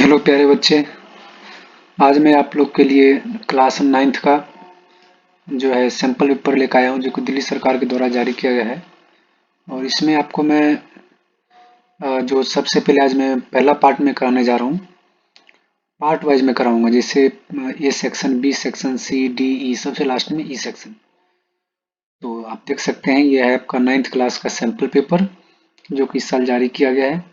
Hello प्यारे बच्चे। आज मैं आप लोग के लिए क्लास 9th का जो है सैम्पल पेपर लेकर आया हूँ, जो कि दिल्ली सरकार के द्वारा जारी किया गया है। और इसमें आपको मैं जो सबसे पहले आज मैं पहला पार्ट में कराने जा रहा हूँ, पार्ट वाइज में कराऊंगा। जैसे A section, B section, C, D, E, सबसे लास्ट में ई सेक्शन। तो आप देख सकते हैं ये है आपका 9th क्लास का सैम्पल पेपर, जो कि इस साल जारी किया गया है।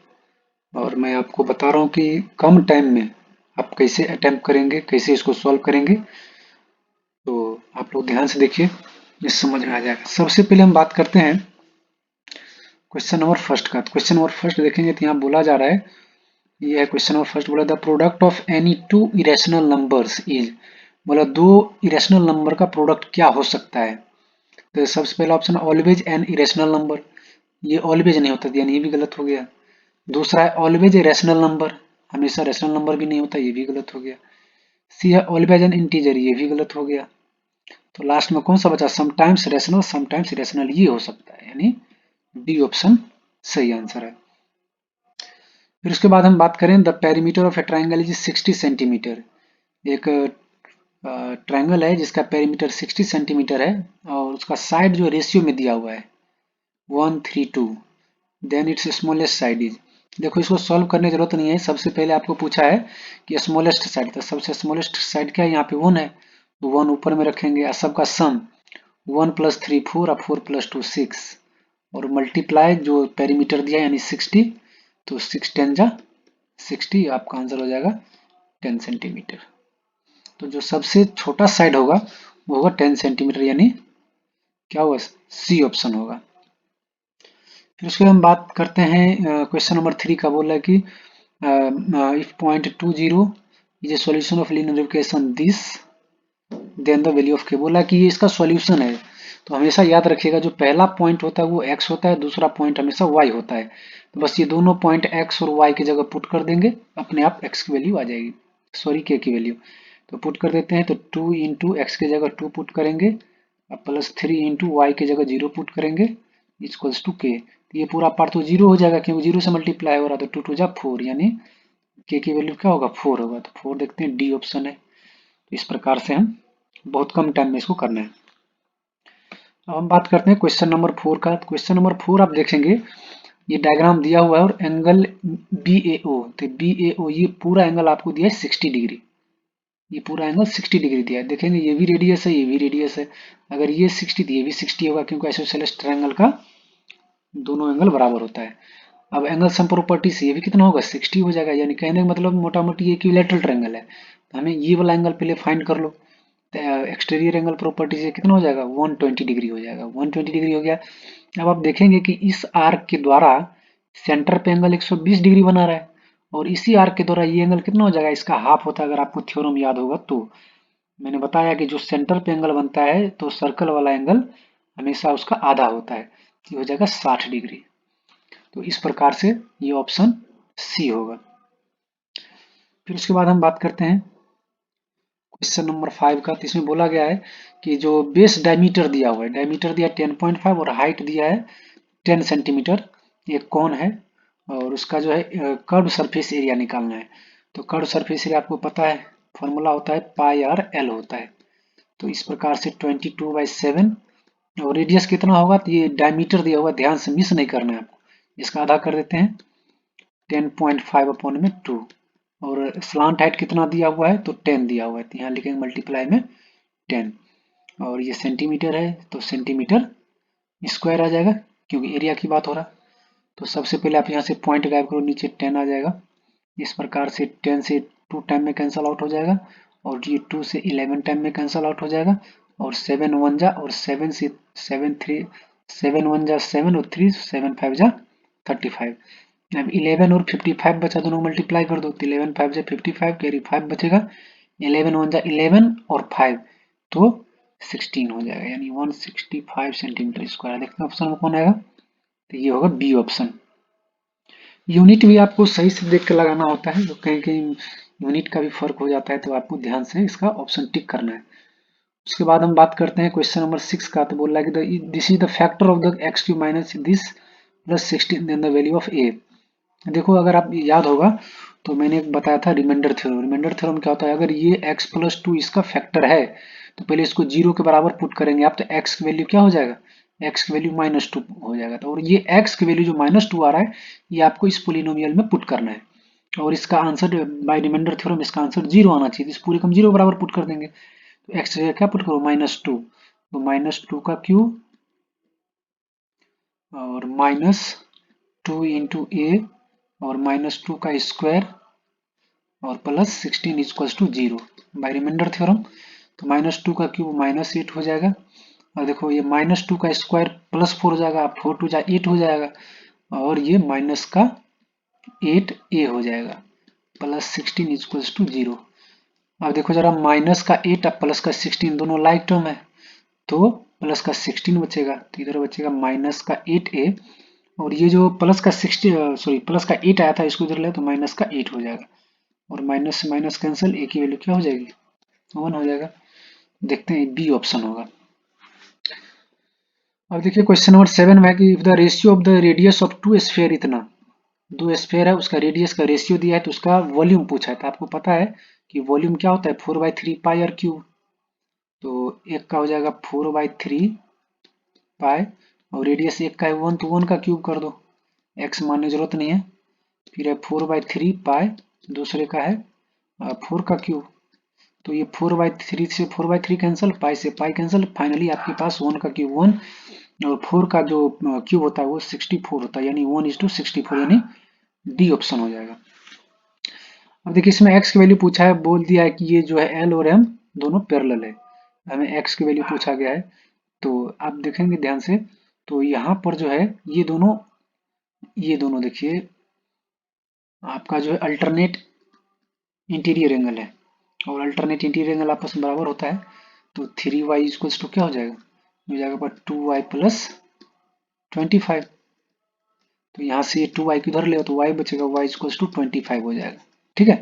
और मैं आपको बता रहा हूँ कि कम टाइम में आप कैसे अटेम्प्ट करेंगे, कैसे इसको सॉल्व करेंगे। तो आप लोग ध्यान से देखिए, ये समझ में आ जाएगा। सबसे पहले हम बात करते हैं क्वेश्चन नंबर फर्स्ट का। क्वेश्चन नंबर फर्स्ट देखेंगे तो यहाँ बोला जा रहा है, ये है क्वेश्चन नंबर फर्स्ट। बोला the product of any two irrational numbers is, बोला दो इरेशनल नंबर का प्रोडक्ट क्या हो सकता है। तो सबसे पहला option always an irrational number, ये ऑलवेज नहीं होता, यानी ये भी गलत हो गया। दूसरा है ऑलवेज ए रैशनल नंबर, हमेशा रैशनल नंबर भी नहीं होता, ये भी गलत हो गया। सी है ऑलवेज एन इंटीजर, ये भी गलत हो गया। तो लास्ट में कौन सा बचा, समटाइम्स रैशनल समटाइम्स इरेशनल, ये हो सकता है, यानी डी ऑप्शन सही आंसर है। फिर उसके बाद हम बात करें the perimeter of A triangle is 60 centimetre. एक ट्राइंगल है जिसका पेरीमीटर 60 सेंटीमीटर है और उसका साइड जो रेशियो में दिया हुआ है 1:3:2, then it's smallest side is. देखो इसको सॉल्व करने की जरूरत नहीं है। सबसे पहले आपको पूछा है कि स्मॉलेस्ट साइड, तो सबसे स्मॉलेस्ट साइड क्या है, यहाँ पे 1 है, तो 1 ऊपर में रखेंगे। सबका सम 1 + 3 4 और 4 + 2 6 और मल्टीप्लाई जो पेरीमीटर दिया यानी 60, तो 6 10 जा 60, आपका आंसर हो जाएगा 10 सेंटीमीटर। तो जो सबसे छोटा साइड होगा वो होगा 10 सेंटीमीटर, यानी क्या होगा, सी ऑप्शन होगा। फिर उसके बाद हम बात करते हैं क्वेश्चन नंबर 3 का। बोला कि if point 20 is a solution of linear equation this, then the value of k. बोला कि ये इसका सॉल्यूशन है। तो हमेशा याद रखिएगा जो पहला पॉइंट होता है वो x होता है, दूसरा पॉइंट हमेशा y होता है। तो बस ये दोनों पॉइंट x और y की जगह पुट कर देंगे, अपने आप x की वैल्यू आ जाएगी, सॉरी k की वैल्यू। तो पुट कर देते हैं, तो 2 × x की जगह 2 पुट करेंगे, प्लस 3 × y की जगह 0 पुट करेंगे, इक्वल्स टू k। ये पूरा पार्ट तो 0 हो जाएगा क्योंकि 0 से मल्टीप्लाई हो रहा है, तो 2 2 जा 4, यानी k की वैल्यू क्या होगा, 4 होगा। तो 4 देखते हैं, डी ऑप्शन है। तो इस प्रकार से हम बहुत कम टाइम में इसको करना है। अब हम बात करते हैं क्वेश्चन नंबर 4 का। क्वेश्चन नंबर 4 आप देखेंगे, ये डायग्राम दिया हुआ है और एंगल BAO, तो BAO ये पूरा एंगल आपको दिया है 60 डिग्री, ये पूरा एंगल 60 डिग्री दिया है। देखेंगे ये भी रेडियस है, ये भी रेडियस है। अगर ये 60 तो ये भी 60 होगा, क्योंकि आइसोसेलेस ट्रायंगल का दोनों एंगल बराबर होता है। अब एंगल सम प्रॉपर्टी से ये भी कितना होगा, 60 हो जाएगा। यानी कहने का मतलब मोटा मोटी इक्विलैटरल ट्रायंगल है, तो हमें ये वाला एंगल पहले फाइंड कर लो। तो एक्सटीरियर एंगल प्रॉपर्टी से कितना हो जाएगा, 120 डिग्री हो जाएगा, 120 डिग्री हो गया। अब आप देखेंगे कि इस आर्क के द्वारा सेंटर पे एंगल 120 डिग्री बना रहा है, और इसी आर्क के द्वारा ये एंगल कितना हो जाएगा, इसका हाफ होता है। अगर आपको थ्योरम याद होगा तो मैंने बताया कि जो सेंटर पे एंगल बनता है तो सर्कल वाला एंगल हमेशा उसका आधा होता है, ये हो जाएगा 60 डिग्री। तो इस प्रकार से ये ऑप्शन सी होगा। फिर उसके बाद हम बात करते हैं क्वेश्चन नंबर 5 का। तो इसमें बोला गया है कि जो बेस डायमीटर दिया हुआ है, डायमीटर दिया 10.5 और हाइट दिया है 10 सेंटीमीटर, ये कौन है, और उसका जो है कर्व सरफेस एरिया निकालना है। तो कर्व सरफेस एरिया आपको पता है, फॉर्मूला होता है πr/l होता है। तो इस प्रकार से 22/7, और रेडियस कितना होगा, तो ये डायमीटर दिया हुआ, ध्यान से मिस नहीं करना है आपको। इसका आधा कर देते हैं 10.5/2, और स्लांट हाइट कितना दिया हुआ है, तो 10 दिया हुआ है, तो यहाँ लिखेंगे मल्टीप्लाई में 10। और ये सेंटीमीटर है तो सेंटीमीटर स्क्वायर आ जाएगा, क्योंकि एरिया की बात हो रहा। तो सबसे पहले आप यहाँ से पॉइंट गायब करो, नीचे 10 आ जाएगा। इस प्रकार से 10 से 2 टाइम में कैंसल आउट हो जाएगा, और ये 2 से 11 टाइम में कैंसल आउट हो जाएगा, और 7 1 जा, और 7 से 7 3 7 1 जा 7, और 3 7 5 जा 35। अब 11 और 55 बचा, दोनों मल्टीप्लाई कर दो, तो 11 5 जा 55, कैरी 5 बचेगा, 11 1 जा 11 और 5 तो 16 हो जाएगा, यानी 165 सेंटीमीटर स्क्वायर। देखते हैं ऑप्शन में कौन आएगा, तो ये होगा बी ऑप्शन। यूनिट भी आपको सही से देख के लगाना होता है, तो कहीं कहीं यूनिट का भी फर्क हो जाता है, तो आपको ध्यान से इसका ऑप्शन टिक करना है। उसके बाद हम बात करते हैं क्वेश्चन नंबर 6 का। तो बोल रहा है कि this is the factor of the x³ minus this plus 16 then the value of a। देखो अगर आप याद होगा तो मैंने एक बताया था रिमाइंडर थ्योरम। रिमाइंडर थ्योरम क्या होता है, अगर ये x+2 इसका फैक्टर है तो पहले इसको 0 के बराबर पुट करेंगे आप, तो x की वैल्यू क्या हो जाएगा, x की वैल्यू -2 हो जाएगा। तो और ये x की वैल्यू जो -2 आ रहा है, ये आपको इस पोलिनोमियल में पुट करना है, और इसका आंसर बाय रिमाइंडर थ्योरम इसका आंसर 0 आना चाहिए। इस पूरे को हम 0 बराबर पुट कर देंगे, तो x जगह क्या पुट करो, -2, तो -2 का क्यूब और -2 इंटू ए और -2 का स्क्वायर और +16 equals to 0 by remainder theorem. तो -2 का क्यूब -8 हो जाएगा, और देखो ये -2 का स्क्वायर +4 हो जाएगा, 4 टू जा 8 हो जाएगा, और ये माइनस का 8a हो जाएगा, +16 इक्वल्स टू 0। अब देखो जरा, माइनस का 8 और प्लस का 16 दोनों लाइक टर्म है, तो प्लस का 16 बचेगा, तो इधर बचेगा माइनस का 8a, और ये जो प्लस का 16 सॉरी प्लस का 8 आया था, इसको इधर ले तो माइनस का 8 हो जाएगा, और माइनस से माइनस कैंसिल, ए की वैल्यू क्या हो जाएगी, 1 हो जाएगा। देखते हैं बी ऑप्शन होगा। अब देखिए क्वेश्चन नंबर 7 में है कि if the ratio of the radius of two sphere इतना, दो स्फीयर है उसका रेडियस का रेशियो दिया है, तो उसका वॉल्यूम पूछा है। तो आपको पता है कि वॉल्यूम क्या होता है, 4/3 पाई आर क्यूब। तो एक का हो जाएगा 4/3 पाई, और रेडियस एक का है 1, तो 1 का क्यूब कर दो, एक्स मानने की जरूरत नहीं है। फिर है 4/3 पाई, दूसरे का है 4 का क्यूब, तो ये 4/3 से 4/3 कैंसिल, पाई से पाई कैंसिल, फाइनली आपके पास 1 का क्यूब 1, और 4 का जो क्यूब होता है वो 64 होता है, यानी 1:64, यानी डी ऑप्शन हो जाएगा। अब देखिए इसमें x की वैल्यू पूछा है, बोल दिया है कि ये जो है l और m दोनों पैरेलल है, हमें x की वैल्यू पूछा गया है। तो आप देखेंगे ध्यान से, तो यहाँ पर जो है ये दोनों देखिए आपका जो है अल्टरनेट इंटीरियर एंगल है, और अल्टरनेट इंटीरियर एंगल आपस में बराबर होता है, तो 3y इक्वल्स टू क्या हो जाएगा, हो जाएगा पर 2y + 25, तो यहाँ से ये 2y किधर ले तो y बचेगा, y इक्वल्स टू 25 हो जाएगा। ठीक है,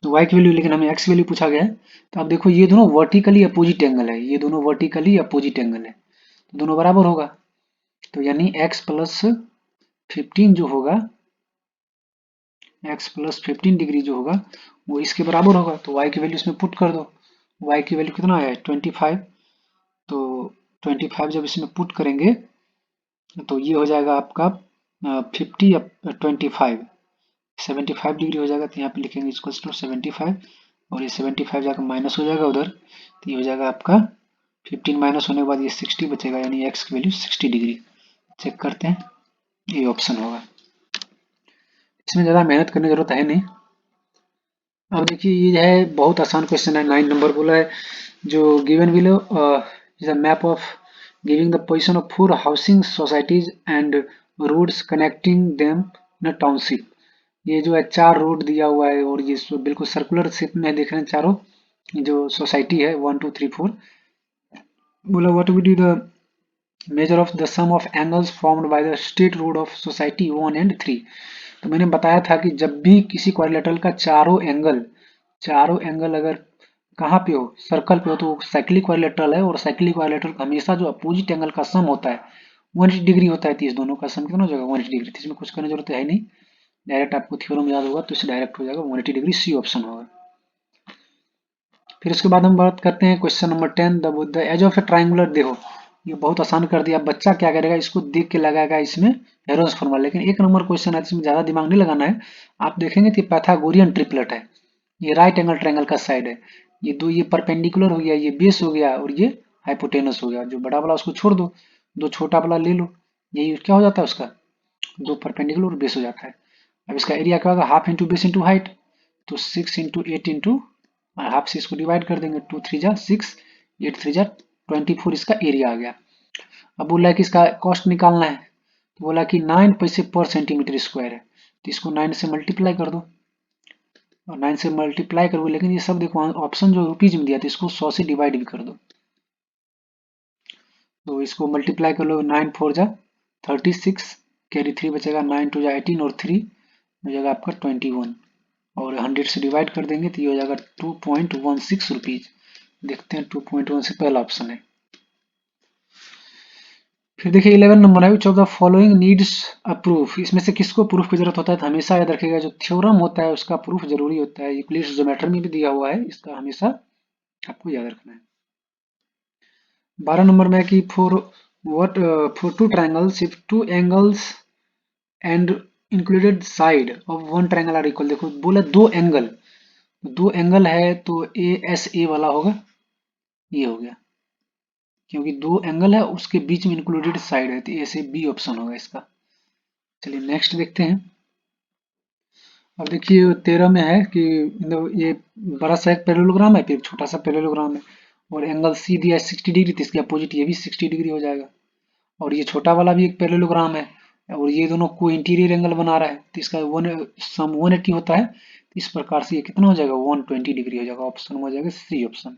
तो y की वैल्यू, लेकिन हमें x वैल्यू पूछा गया है। तो आप देखो ये दोनों वर्टिकली अपोजिट एंगल है, ये दोनों वर्टिकली अपोजिट एंगल है, तो दोनों बराबर होगा, तो यानी x + 15 जो होगा, x + 15 डिग्री जो होगा वो इसके बराबर होगा, तो y की वैल्यू इसमें पुट कर दो। y की वैल्यू कितना आया है 25, तो 25 जब इसमें पुट करेंगे तो ये हो जाएगा आपका 50 या 25, 75 डिग्री हो जाएगा, तो यहाँ पे लिखेंगे इक्वल्स टू 75, और ये 75 जाकर माइनस हो जाएगा उधर, तो ये हो जाएगा आपका 15 माइनस होने के बाद ये 60 बचेगा, यानी x की वैल्यू 60 डिग्री। चेक करते हैं, ये ऑप्शन होगा। इसमें ज़्यादा मेहनत करने की जरूरत है नहीं। अब देखिए ये है बहुत आसान क्वेश्चन है, 9 नंबर बोला है, जो given below is a map of giving the position of 4 housing societies and roads connecting them in a township. ये जो है 4 रोड दिया हुआ है, और ये बिल्कुल सर्कुलर शेप में दिख रहे हैं चारों, जो सोसाइटी है 1 2 3 4। बोला what will be the measure of the sum of angles formed by the straight road of society 1 and 3। तो मैंने बताया था कि जब भी किसी क्वाड्रिलेटरल का चारों एंगल अगर कहाँ पे हो, सर्कल पे हो, तो साइक्लिक क्वाड्रिलेटरल है, और साइक्लिक क्वाड्रिलेटरल हमेशा जो अपोजिट एंगल का सम होता है 180 डिग्री होता है, तो इस दोनों का सम कितना हो जाएगा 180 डिग्री। तो इसमें कुछ करने की जरूरत है नहीं, डायरेक्ट आपको थ्योरम याद होगा तो इससे डायरेक्ट हो जाएगा 180 डिग्री, सी ऑप्शन होगा। फिर उसके बाद हम बात करते हैं question number 10, the edge of a triangular. देखो ये बहुत आसान कर दिया, बच्चा क्या करेगा, इसको देख के लगाएगा इसमें हेरोन्स फॉर्मूला, लेकिन एक नंबर क्वेश्चन है इसमें ज्यादा दिमाग नहीं लगाना है। आप देखेंगे तो पैथागोरियन ट्रिपलेट है, ये राइट एंगल ट्रायंगल का साइड है, ये दो, ये परपेंडिकुलर हो गया, ये बेस हो गया, और ये हाइपोटेनस हो गया। जो बड़ा वाला उसको छोड़ दो, दो छोटा वाला ले लो, यही क्या हो जाता है उसका, दो परपेंडिकुलर और बेस हो जाता है। अब इसका एरिया क्या होगा, half into base into height, तो 6 इंटू 8 इंटू हाफ से इसको डिवाइड कर देंगे, 2 3 जा 6, 8 3 जा 24, इसका एरिया आ गया। अब बोला है कि इसका कॉस्ट निकालना है, तो बोला कि 9 पैसे पर सेंटीमीटर स्क्वायर है, तो इसको 9 से मल्टीप्लाई कर दो, और 9 से मल्टीप्लाई करोगे, लेकिन ये सब देखो ऑप्शन जो रुपीज में दिया था इसको 100 से डिवाइड भी कर दो, तो इसको मल्टीप्लाई कर लो, 9 4 जा 36, कैरी 3 बचेगा, 9 2 जा 18, और 3 हो जाएगा आपका 21, और 100 से डिवाइड कर देंगे तो ये हो जाएगा 2.16 रुपीज। देखते हैं 2.1 से पहला ऑप्शन है। फिर देखिए 11 नंबर है, which of the following needs a proof. इसमें से किसको प्रूफ की जरूरत होता है? तो हमेशा याद रखिएगा जो थ्योरम होता है उसका प्रूफ जरूरी होता है। यूक्लिड्स ज्योमेट्री में भी दिया हुआ है, इसका हमेशा आपको याद रखना है। 12 नंबर में है कि for two triangles if two angles and included side of one triangle are equal. देखो बोला दो एंगल है तो ए एस ए वाला होगा, ये हो गया, क्योंकि दो एंगल है उसके बीच में इंक्लूडेड साइड है तो ए से बी ऑप्शन होगा इसका। चलिए नेक्स्ट देखते हैं। अब देखिए 13 में है कि ये बड़ा सा एक पैरेललोग्राम है, फिर छोटा सा पैरेललोग्राम है, और एंगल सी दिया है 60 डिग्री, तो इसके अपोजिट ये भी 60 डिग्री हो जाएगा। और ये छोटा वाला भी एक पैरेललोग्राम है, और ये दोनों को इंटीरियर एंगल बना रहा है, तो इसका सम 180 होता है। तो इस प्रकार से ये कितना हो जाएगा? 120 डिग्री हो जाएगा। ऑप्शन में हो जाएगा सी ऑप्शन।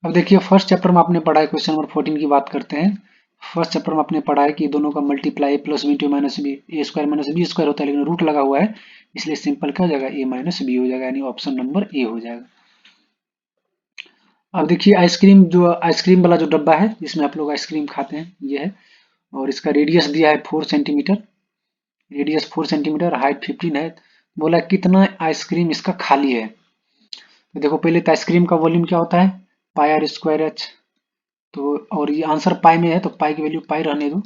अब देखिए फर्स्ट चैप्टर में आपने पढ़ा है, क्वेश्चन नंबर 14 की बात करते हैं। फर्स्ट चैप्टर में आपने पढ़ा है कि दोनों का multiply a plus b to minus b, a square minus b square होता है, लेकिन रूट लगा हुआ है, इसलिए सिंपल क्या हो जाएगा? ए माइनस बी हो जाएगा, यानी ऑप्शन नंबर ए हो जाएगा। अब देखिए आइसक्रीम वाला जो डब्बा है जिसमें आप लोग आइसक्रीम खाते हैं, ये है, और इसका रेडियस दिया है 4 सेंटीमीटर, रेडियस 4 सेंटीमीटर, हाइट 15 है। बोला कितना आइसक्रीम इसका खाली है। तो देखो पहले तो आइसक्रीम का वॉल्यूम क्या होता है? पाई आर स्क्वायर एच। तो और ये आंसर पाई में है तो पाई की वैल्यू पाई रहने दो,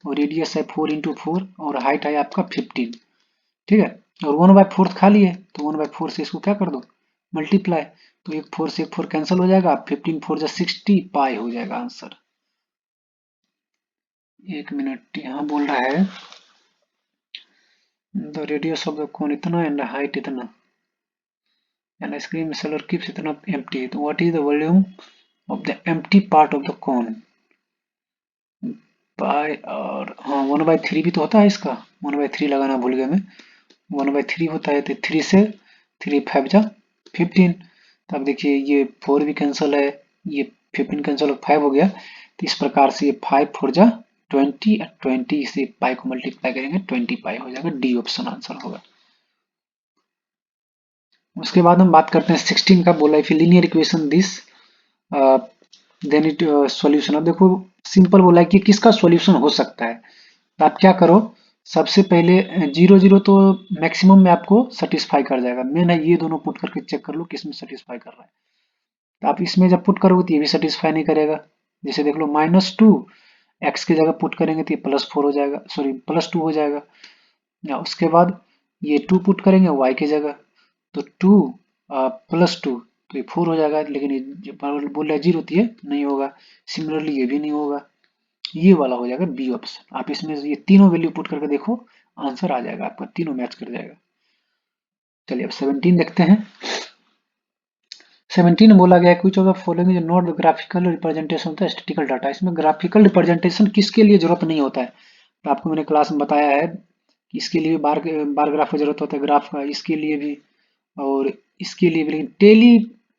और रेडियस है 4 × 4 और हाइट है आपका 15, ठीक है। और 1/4 खाली है तो 1/4 से इसको क्या कर दो? मल्टीप्लाई। तो एक 4 से एक 4 कैंसिल हो जाएगा, 15 4 जा 60 पाई हो जाएगा आंसर। एक मिनट, यहाँ बोल रहा है the radius of the cone इतना एंड हाइट इतना एंड आइसक्रीम सेलर कीप्स इतना एम्प्टी, तो what is the volume of the empty part of the cone? Pi और हाँ 1/3 भी तो होता है इसका, 1/3 लगाना भूल गया मैं। 1/3 होता है तो 3 से 3 5 जा 15। तब देखिए ये 4 भी कैंसिल है, ये 15 कैंसिल 5 हो गया, तो इस प्रकार से ये 5 4 जा 20, 20 से पाई को मल्टीप्लाई करेंगे 20 पाई हो जाएगा, डी ऑप्शन आंसर होगा। उसके बाद हम बात करते हैं 16 का। बोला if linear equation this then it solution. अब देखो सिंपल बोला है कि किसका सॉल्यूशन हो सकता है, तो आप क्या करो, सबसे पहले 0 0 तो मैक्सिमम में आपको सेटिस्फाई कर जाएगा, मेन है ये दोनों पुट करके चेक कर लो किसमें सेटिस्फाई कर रहा है। तो आप इसमें जब पुट करोगे तो ये भी सेटिस्फाई नहीं करेगा। जैसे देख लो -2 एक्स की जगह पुट करेंगे तो ये +4 हो जाएगा, सॉरी +2 हो जाएगा। या उसके बाद ये 2 पुट करेंगे वाई की जगह, तो 2 +2 तो ये 4 हो जाएगा, लेकिन ये बोल रहा है 0 तो ये नहीं होगा। सिमिलरली ये भी नहीं होगा, ये वाला हो जाएगा बी ऑप्शन। आप इसमें ये तीनों वैल्यू पुट करके देखो, आंसर आ जाएगा आपका, तीनों मैच कर जाएगा। चलिए अब 17 देखते हैं। 17 में बोला गया है which of the following is not the graphical representation of the statistical data। इसमें ग्राफिकल रिप्रेजेंटेशन किसके लिए जरूरत नहीं होता है? तो आपको मैंने क्लास में बताया है कि इसके लिए बार ग्राफ की जरूरत होता है, ग्राफ का इसके लिए भी और इसके लिए भी, लेकिन टेली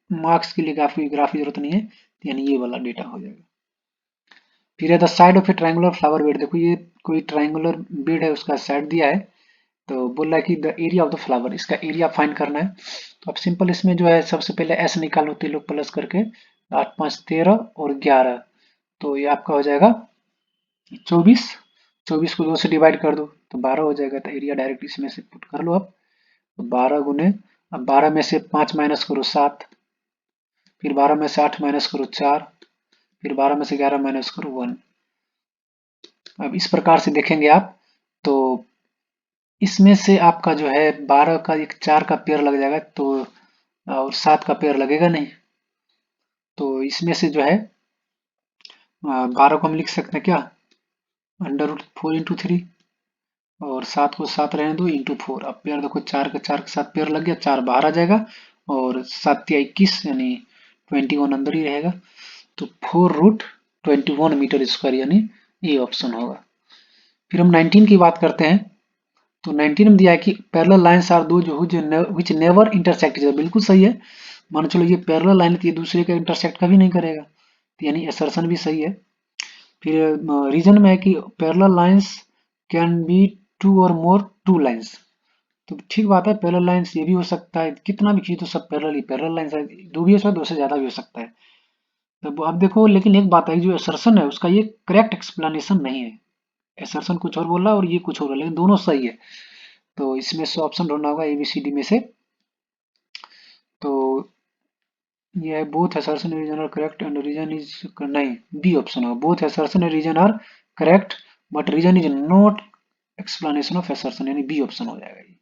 मार्क्स के लिए ग्राफ की जरूरत नहीं है, यानी ये वाला डेटा हो जाएगा। फिर है the side of A triangular flower bed. देखो ये कोई ट्रायंगुलर बेड है, उसका साइड दिया है, तो बोल रहा है कि the area of the flower, इसका एरिया फाइंड करना है। तो अब सिंपल इसमें जो है सबसे पहले एस निकालो, तीन लोग प्लस करके 8 5 13 और 11, तो ये आपका हो जाएगा 24। 24 को 2 से डिवाइड कर दो तो 12 हो जाएगा, तो एरिया डायरेक्ट इसमें से पुट कर लो आप। तो 12 गुने, अब 12 में से 5 माइनस करो 7, फिर 12 में से 8 माइनस करो 4, फिर 12 में से 11 माइनस करो 1। अब इस प्रकार से देखेंगे आप, तो इसमें से आपका जो है 12 का एक 4 का पेयर लग जाएगा, तो और 7 का पेयर लगेगा नहीं, तो इसमें से जो है 12 को हम लिख सकते हैं क्या, √4 × 3, और 7 को 7 रहने दो ×4। अब पेयर देखो 4 का 4 के साथ पेयर लग गया, 4 बाहर आ जाएगा और 7 या 21 यानी 21 अंदर ही रहेगा, तो 4√21 मीटर स्क्वायर यानी ये ऑप्शन होगा। फिर हम 19 की बात करते हैं। तो 19 में दिया है कि पैरेलल लाइंस आर दो जो विच नेवर इंटरसेक्ट, बिल्कुल सही है। मान चलो ये पैरेलल लाइन थी, दूसरे का इंटरसेक्ट कभी नहीं करेगा, तो यानी असर्शन भी सही है। फिर रीजन में है कि parallel lines can be two और मोर टू लाइंस, तो ठीक बात है, पैरेलल लाइंस ये भी हो सकता है, कितना भी खींचो तो सब पैरेलल ही पैरेलल लाइंस है, दो भी हो सकता है, दो से ज्यादा भी हो सकता है। तब अब देखो, लेकिन एक बात है, जो असर्शन है उसका ये करेक्ट एक्सप्लेनेशन नहीं है। असर्शन कुछ और बोल रहा है और ये कुछ और है, लेकिन दोनों सही है। तो इसमें से ऑप्शन ढूंढना होगा ABCD में से। तो ये है both assertion and reason are correct and reason is, नहीं, बी ऑप्शन होगा, both assertion and reason are correct but reason is not explanation of assertion, यानी बी ऑप्शन हो जाएगा ये।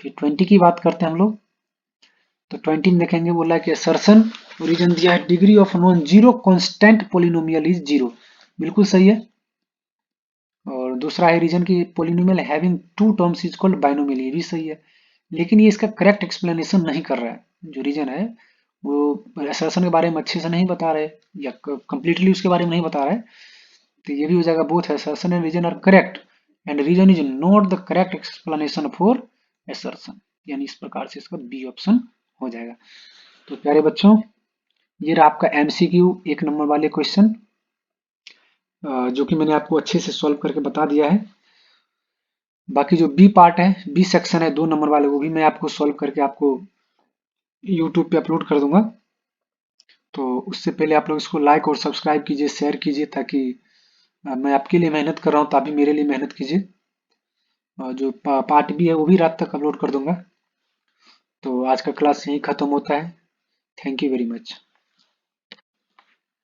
फिर 20 की बात करते हैं हम लोग। तो 20 में देखेंगे, बोला कि असर्शन रीजन दिया है degree of non zero constant polynomial is zero, बिल्कुल सही है। और दूसरा है रीजन की polynomial having two terms is called binomial, ये भी सही है। लेकिन ये इसका करेक्ट एक्सप्लेनेशन नहीं कर रहा है, जो रीजन है वो असर्शन के बारे में अच्छे से नहीं बता रहे, या कंप्लीटली उसके बारे में नहीं बता रहे। तो ये भी हो जाएगा both assertion and reason are correct and reason is not the correct explanation for assertion, यानी इस प्रकार से इसका बी ऑप्शन हो जाएगा। तो प्यारे बच्चों, ये रहा आपका MCQ 1 नंबर वाले क्वेश्चन, जो कि मैंने आपको अच्छे से सॉल्व करके बता दिया है। बाकी जो बी पार्ट है, बी सेक्शन है 2 नंबर वाले, वो भी मैं आपको सॉल्व करके आपको यूट्यूब पे अपलोड कर दूंगा। तो उससे पहले आप लोग इसको लाइक और सब्सक्राइब कीजिए, शेयर कीजिए, ताकि मैं आपके लिए मेहनत कर रहा हूँ तो आप भी मेरे लिए मेहनत कीजिए। जो पार्ट बी है वो भी रात तक अपलोड कर दूंगा। तो आज का क्लास यहीं खत्म होता है। Thank you very much.